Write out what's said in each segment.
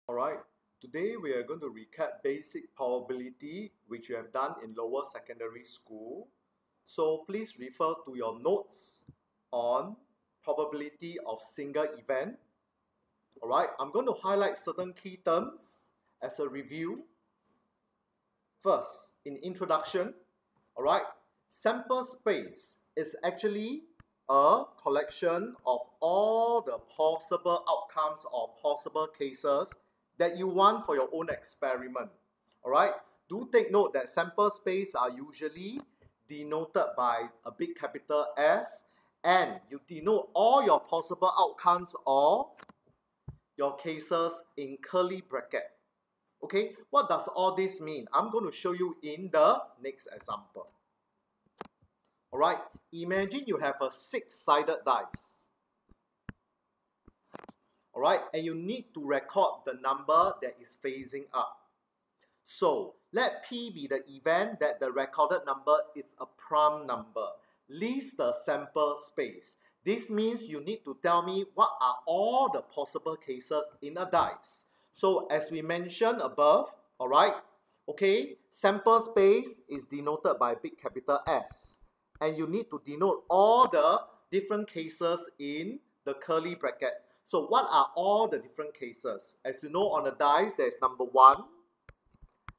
Alright, today we are going to recap basic probability which you have done in lower secondary school. So please refer to your notes on probability of single event. Alright, I'm going to highlight certain key terms as a review. First, in introduction, alright, sample space is actually a collection of all the possible outcomes or possible cases that you want for your own experiment. Alright, do take note that sample space are usually denoted by a big capital S, and you denote all your possible outcomes or your cases in curly bracket. Okay, what does all this mean? I'm going to show you in the next example. Alright, imagine you have a 6-sided dice. Alright, and you need to record the number that is facing up. So, let P be the event that the recorded number is a prime number. List the sample space. This means you need to tell me what are all the possible cases in a dice. So, as we mentioned above, alright, okay, sample space is denoted by big capital S. And you need to denote all the different cases in the curly bracket. So what are all the different cases? As you know, on the dice, there is number 1,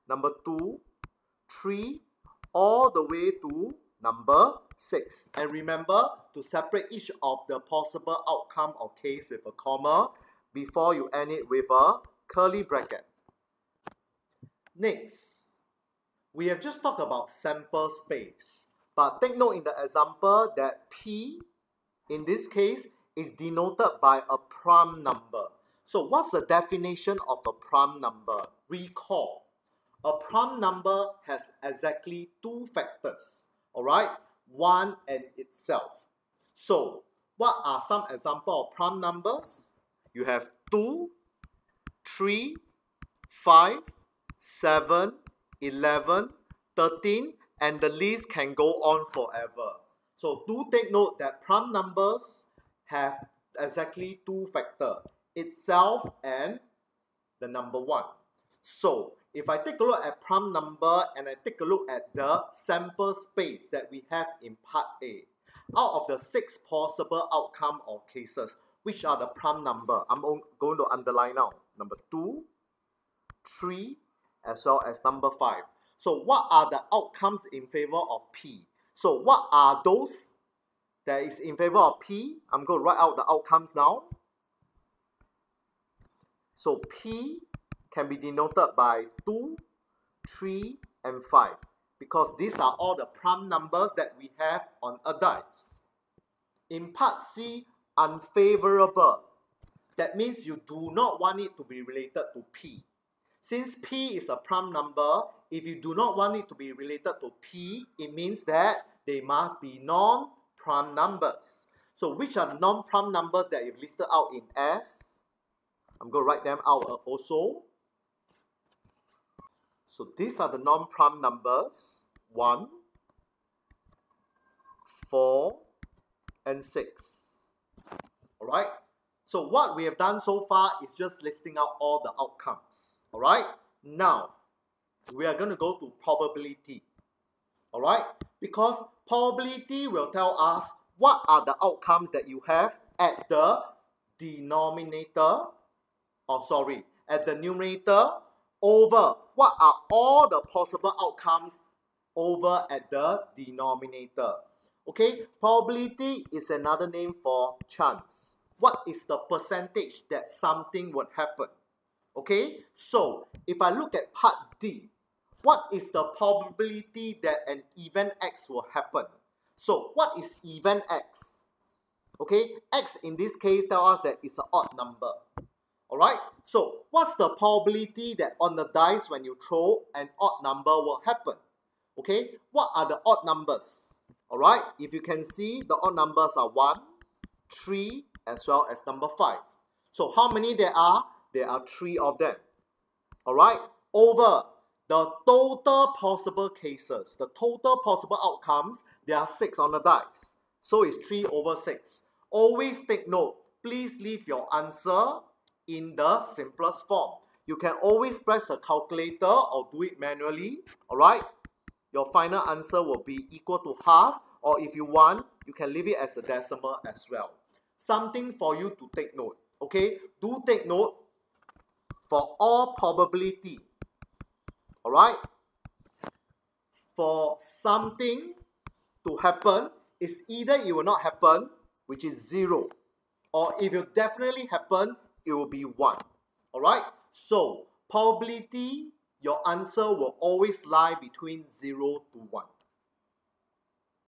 number 2, 3, all the way to number 6. And remember to separate each of the possible outcome or case with a comma before you end it with a curly bracket. Next, we have just talked about sample space. But take note in the example that P, in this case, is denoted by a prime number. So what's the definition of a prime number? Recall, a prime number has exactly 2 factors, alright? 1 and itself. So what are some examples of prime numbers? You have 2, 3, 5, 7, 11, 13, and the list can go on forever. So do take note that prime numbers have exactly 2 factors, itself and the number 1. So if I take a look at prime number and I take a look at the sample space that we have in part A, out of the 6 possible outcome or cases, which are the prime number? I'm going to underline now. Number 2, 3, as well as number 5. So what are the outcomes in favor of P? So what are those that is in favor of P? I'm going to write out the outcomes now. So P can be denoted by 2, 3, and 5 because these are all the prime numbers that we have on a dice. In part C, unfavorable. That means you do not want it to be related to P. Since P is a prime number, if you do not want it to be related to P, it means that they must be non-prime numbers. So which are the non-prime numbers that you've listed out in S? I'm going to write them out also. So these are the non-prime numbers, 1, 4, and 6. Alright? So what we have done so far is just listing out all the outcomes. Alright, now we are going to go to probability. Alright, because probability will tell us what are the outcomes that you have at the denominator, at the numerator, over what are all the possible outcomes over at the denominator. Okay, probability is another name for chance. What is the percentage that something would happen? Okay, so if I look at part D, what is the probability that an event X will happen? So what is event X? Okay, X in this case tells us that it's an odd number. Alright, so what's the probability that on the dice when you throw an odd number will happen? Okay, what are the odd numbers? Alright, if you can see, the odd numbers are 1, 3, as well as number 5. So how many there are? There are 3 of them. Alright, over the total possible cases, the total possible outcomes, there are 6 on the dice. So it's 3 over 6. Always take note, please leave your answer in the simplest form. you can always press the calculator or do it manually, alright? Your final answer will be equal to half, or if you want, you can leave it as a decimal as well. Something for you to take note, okay? Do take note for all probability, alright? For something to happen, it's either it will not happen, which is 0, or if it definitely happen, it will be 1, alright? So, probability, your answer will always lie between 0 to 1.